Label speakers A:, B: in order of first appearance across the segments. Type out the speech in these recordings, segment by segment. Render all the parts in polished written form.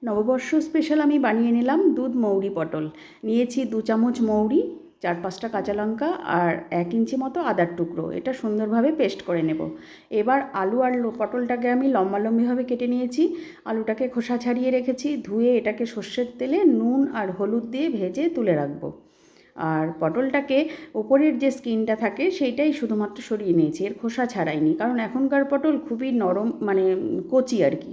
A: নববর্ষ স্পেশাল আমি বানিয়ে নিলাম দুধ মৌরি পটল। নিয়েছি 2 চামচ মৌরি, 4-5টা কাঁচা লঙ্কা আর 1 ইঞ্চি মতো আদার টুকরো। এটা সুন্দরভাবে পেস্ট করে নেব। এবার আলু আর পটলটাকে আমি লম্বালম্বিভাবে কেটে নিয়েছি। আলুটাকে খোসা ছাড়িয়ে রেখেছি। ধুয়ে এটাকে সর্ষের তেলে নুন আর হলুদ দিয়ে ভেজে তুলে রাখবো। আর পটলটাকে ওপরের যে স্কিনটা থাকে সেইটাই শুধুমাত্র সরিয়ে নিয়েছি, এর খোসা ছাড়াইনি, কারণ এখনকার পটল খুবই নরম, মানে কচি আর কি,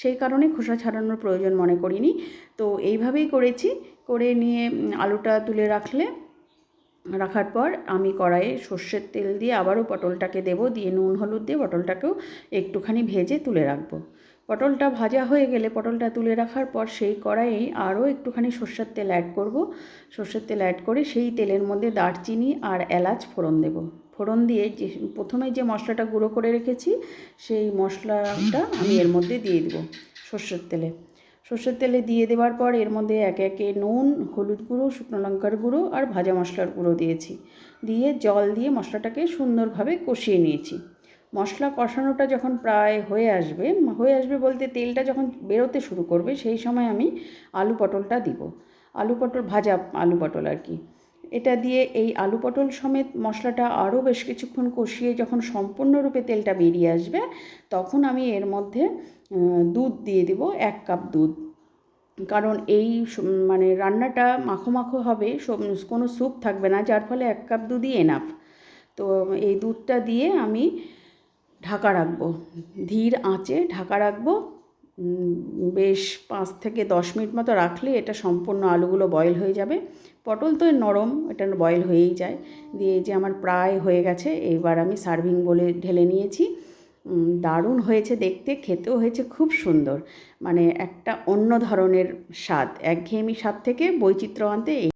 A: সেই কারণে খোসা ছাড়ানোর প্রয়োজন মনে করিনি। তো এইভাবেই করেছি। করে নিয়ে আলুটা তুলে রাখার পর আমি কড়াইয়ে সর্ষের তেল দিয়ে আবারও পটলটাকে দেবো, দিয়ে নুন হলুদ দিয়ে পটলটাকেও একটুখানি ভেজে তুলে রাখবো। পটলটা ভাজা হয়ে গেলে পটলটা তুলে রাখার পর সেই কড়াইয়ে আরও একটুখানি সর্ষের তেল অ্যাড করব। সর্ষের তেল অ্যাড করে সেই তেলের মধ্যে দারচিনি আর এলাচ ফোড়ন দেব। ফোড়ন দিয়ে যে প্রথমে যে মশলাটা গুঁড়ো করে রেখেছি সেই মশলাটা আমি এর মধ্যে দিয়ে দেবো সর্ষের তেলে দিয়ে দেওয়ার পর এর মধ্যে একে একে নুন, হলুদ গুঁড়ো, শুকনো লঙ্কার গুঁড়ো আর ভাজা মশলার গুঁড়ো দিয়েছি। দিয়ে জল দিয়ে মশলাটাকে সুন্দরভাবে কষিয়ে নিয়েছি। মশলা কষানোটা যখন প্রায় হয়ে আসবে বলতে তেলটা যখন বেরোতে শুরু করবে, সেই সময় আমি আলু পটলটা দিব। ভাজা আলু পটল আর কি। এটা দিয়ে এই আলু পটল সমেত মশলাটা আরও বেশ কিছুক্ষণ কষিয়ে যখন সম্পূর্ণরূপে তেলটা বেরিয়ে আসবে, তখন আমি এর মধ্যে দুধ দিয়ে দেব, 1 কাপ দুধ। কারণ এই মানে রান্নাটা মাখো মাখো হবে, কোনো স্যুপ থাকবে না, যার ফলে 1 কাপ দুধই এনাফ। তো এই দুধটা দিয়ে আমি ঢাকা রাখবো, ধীর আঁচে ঢাকা রাখবো। বেশ 5 থেকে 10 মিনিট মতো রাখলে এটা সম্পূর্ণ আলুগুলো বয়েল হয়ে যাবে। পটল তো নরম, এটা বয়েল হয়েই যায়। দিয়ে যে আমার প্রায় হয়ে গেছে, এবার আমি সার্ভিং বলে ঢেলে নিয়েছি। দারুণ হয়েছে দেখতে, খেতেও হয়েছে খুব সুন্দর। মানে একটা অন্য ধরনের স্বাদ, একঘেয়েমি স্বাদ থেকে বৈচিত্র্য আনতে